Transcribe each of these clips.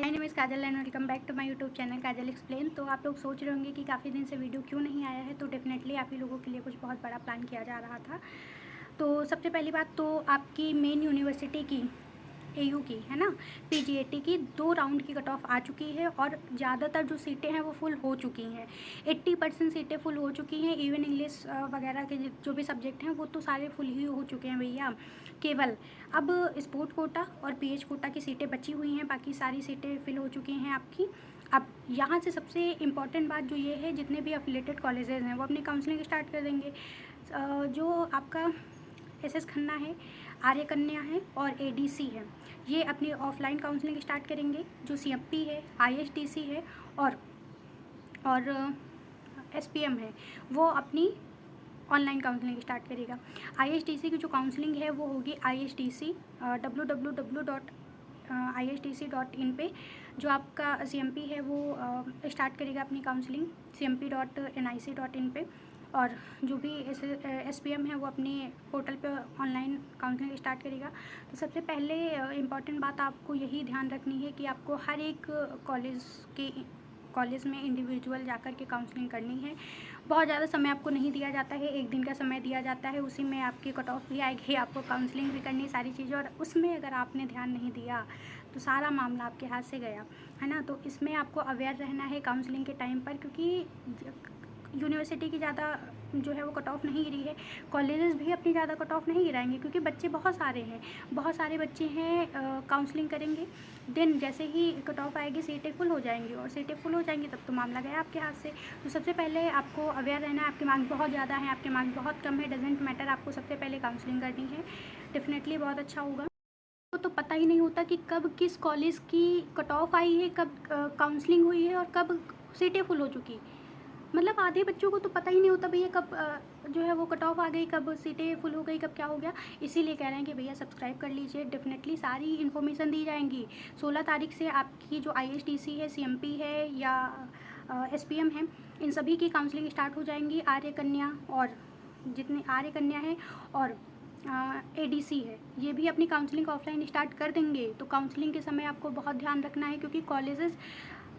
My name is Kajal and welcome back to my YouTube channel Kajal explain. तो आप लोग सोच रहे होंगे कि काफ़ी दिन से वीडियो क्यों नहीं आया है। तो डेफिनेटली आप ही लोगों के लिए कुछ बहुत बड़ा प्लान किया जा रहा था। तो सबसे पहली बात तो आपकी मेन यूनिवर्सिटी की एयू की है ना, पीजीएटी की 2 राउंड की कट ऑफ आ चुकी है और ज़्यादातर जो सीटें हैं वो फुल हो चुकी हैं। 80% सीटें फुल हो चुकी हैं। इवन इंग्लिश वगैरह के जो भी सब्जेक्ट हैं वो तो सारे फुल ही हो चुके हैं भैया। केवल अब स्पोर्ट कोटा और पीएच कोटा की सीटें बची हुई हैं, बाकी सारी सीटें फिल हो चुकी हैं आपकी। अब यहाँ से सबसे इम्पॉर्टेंट बात जो ये है, जितने भी अफिलेटेड कॉलेजेस हैं वो अपनी काउंसलिंग स्टार्ट कर देंगे। जो आपका एसएस खन्ना है, आर्य कन्या है और एडीसी है, ये अपनी ऑफलाइन काउंसलिंग स्टार्ट करेंगे। जो सीएमपी है, आईएसटीसी है और एसपीएम है, वो अपनी ऑनलाइन काउंसलिंग स्टार्ट करेगा। आईएसटीसी की जो काउंसलिंग है वो होगी ISTC www.istc.in पे। जो आपका सीएमपी है वो स्टार्ट करेगा अपनी काउंसलिंग cmp.nic.in पे। और जो भी एसपीएम है वो अपने पोर्टल पे ऑनलाइन काउंसलिंग स्टार्ट करेगा। तो सबसे पहले इम्पॉर्टेंट बात आपको यही ध्यान रखनी है कि आपको हर एक कॉलेज में इंडिविजुअल जाकर के काउंसलिंग करनी है। बहुत ज़्यादा समय आपको नहीं दिया जाता है, 1 दिन का समय दिया जाता है, उसी में आपकी कट ऑफ भी आएगी, आपको काउंसलिंग भी करनी है, सारी चीज़ें। और उसमें अगर आपने ध्यान नहीं दिया तो सारा मामला आपके हाथ से गया, है ना। तो इसमें आपको अवेयर रहना है काउंसलिंग के टाइम पर, क्योंकि यूनिवर्सिटी की ज़्यादा जो है वो कट ऑफ नहीं गिरी है। कॉलेजेस भी अपनी ज़्यादा कट ऑफ नहीं गिराएंगे, क्योंकि बच्चे बहुत सारे हैं, बहुत सारे बच्चे हैं। काउंसलिंग करेंगे, देन जैसे ही कट ऑफ आएगी सीटें फुल हो जाएंगी, और सीटें फुल हो जाएंगी तब तो मामला गया आपके हाथ से। तो सबसे पहले आपको अवेयर रहना है। आपके मार्क्स बहुत ज़्यादा हैं, आपके मार्क्स बहुत कम है, डजेंट मैटर, आपको सबसे पहले काउंसलिंग करनी है। डेफिनेटली बहुत अच्छा होगा। तो पता ही नहीं होता कि कब किस कॉलेज की कट ऑफ आई है, कब काउंसलिंग हुई है और कब सीटें फुल हो चुकी। मतलब आधे बच्चों को तो पता ही नहीं होता भैया कब जो है वो कट ऑफ आ गई, कब सीटें फुल हो गई, कब क्या हो गया। इसीलिए कह रहे हैं कि भैया सब्सक्राइब कर लीजिए, डेफिनेटली सारी इन्फॉर्मेशन दी जाएंगी। 16 तारीख से आपकी जो ISTC है, CMP है या SPM है, इन सभी की काउंसलिंग स्टार्ट हो जाएंगी। आर्य कन्या और जितने आर्य कन्या है और ADC है, ये भी अपनी काउंसलिंग ऑफलाइन स्टार्ट कर देंगे। तो काउंसलिंग के समय आपको बहुत ध्यान रखना है, क्योंकि कॉलेजेस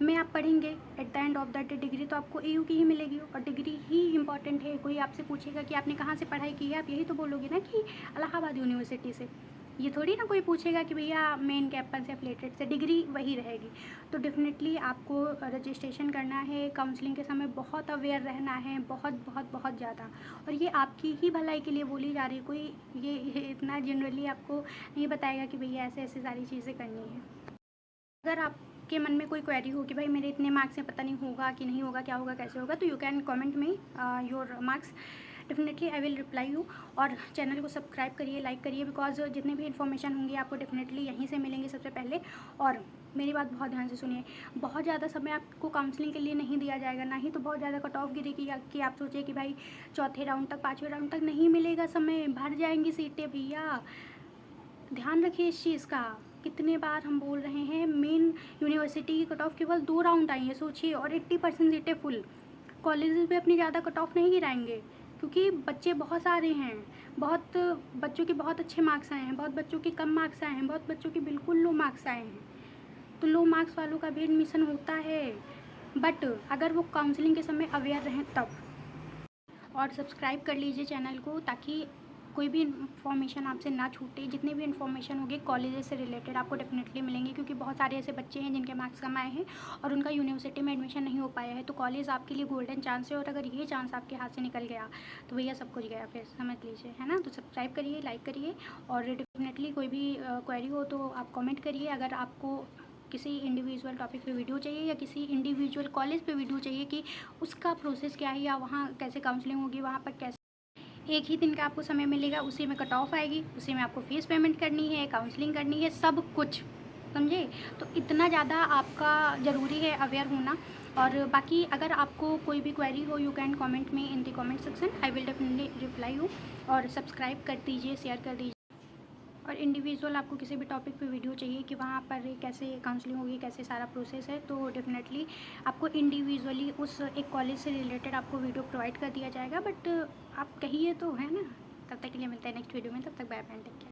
में आप पढ़ेंगे, at the end of the day degree तो आपको AU की ही मिलेगी, और डिग्री ही इंपॉर्टेंट है। कोई आपसे पूछेगा कि आपने कहाँ से पढ़ाई की है, आप यही तो बोलोगे ना कि इलाहाबाद यूनिवर्सिटी से। ये थोड़ी ना कोई पूछेगा कि भैया मेन कैंपस से एफिलिएटेड से, डिग्री वही रहेगी। तो डेफिनेटली आपको रजिस्ट्रेशन करना है, काउंसलिंग के समय बहुत अवेयर रहना है, बहुत बहुत बहुत ज़्यादा। और ये आपकी ही भलाई के लिए बोली जा रही है, कोई ये इतना जनरली आपको नहीं बताएगा कि भैया ऐसे ऐसे सारी चीज़ें करनी है। अगर आपके मन में कोई क्वेरी हो कि भाई मेरे इतने मार्क्स हैं, पता नहीं होगा कि नहीं होगा, क्या होगा, कैसे होगा, तो यू कैन कमेंट में your marks, definitely I will reply you. और चैनल को सब्सक्राइब करिए, लाइक करिए, बिकॉज जितने भी इन्फॉर्मेशन होंगी आपको डेफिनेटली यहीं से मिलेंगे सबसे पहले। और मेरी बात बहुत ध्यान से सुनिए, बहुत ज़्यादा समय आपको काउंसलिंग के लिए नहीं दिया जाएगा, ना ही तो बहुत ज़्यादा कट ऑफ गिरेगी कि आप सोचिए कि भाई चौथे राउंड तक, 5वें राउंड तक नहीं मिलेगा समय, भर जाएंगी सीटें भैया। ध्यान रखिए इस चीज़ का। कितने बार हम बोल रहे हैं, मेन यूनिवर्सिटी की कट ऑफ केवल 2 राउंड आई है, सोचिए, और 80% सीटें फुल। कॉलेजेस में अपनी ज़्यादा कट ऑफ नहीं गिराएंगे, क्योंकि बच्चे बहुत सारे हैं। बहुत बच्चों के बहुत अच्छे मार्क्स आए हैं, बहुत बच्चों के कम मार्क्स आए हैं, बहुत बच्चों के बिल्कुल लो मार्क्स आए हैं। तो लो मार्क्स वालों का भी एडमिशन होता है, बट अगर वो काउंसलिंग के समय अवेयर रहें तब। और सब्सक्राइब कर लीजिए चैनल को, ताकि कोई भी इन्फॉर्मेशन आपसे ना छूटे। जितने भी इन्फॉर्मेशन होगी कॉलेजेस से रिलेटेड आपको डेफिनेटली मिलेंगे, क्योंकि बहुत सारे ऐसे बच्चे हैं जिनके मार्क्स कम आए हैं और उनका यूनिवर्सिटी में एडमिशन नहीं हो पाया है। तो कॉलेज आपके लिए गोल्डन चांस है, और अगर ये चांस आपके हाथ से निकल गया तो भैया सब कुछ गया, फिर समझ लीजिए, है ना। तो सब्सक्राइब करिए, लाइक करिए, और डेफिनेटली कोई भी क्वेरी हो तो आप कॉमेंट करिए। अगर आपको किसी इंडिविजुअल टॉपिक पे वीडियो चाहिए या किसी इंडिविजुअल कॉलेज पे वीडियो चाहिए कि उसका प्रोसेस क्या है, या वहाँ कैसे काउंसलिंग होगी, वहाँ पर कैसे 1 ही दिन का आपको समय मिलेगा, उसी में कट ऑफ आएगी, उसी में आपको फ़ीस पेमेंट करनी है, काउंसलिंग करनी है, सब कुछ, समझे। तो इतना ज़्यादा आपका ज़रूरी है अवेयर होना। और बाकी अगर आपको कोई भी क्वेरी हो, यू कैन कमेंट में in the comment section, I will definitely reply you. और सब्सक्राइब कर दीजिए, शेयर कर दीजिए। और इंडिविजुअल आपको किसी भी टॉपिक पे वीडियो चाहिए कि वहाँ पर कैसे काउंसलिंग होगी, कैसे सारा प्रोसेस है, तो डेफिनेटली आपको इंडिविजुअली उस एक कॉलेज से रिलेटेड आपको वीडियो प्रोवाइड कर दिया जाएगा। बट आप कहिए तो, है ना। तब तक के लिए मिलते हैं नेक्स्ट वीडियो में, तब तक बाय बाय, टेक केयर।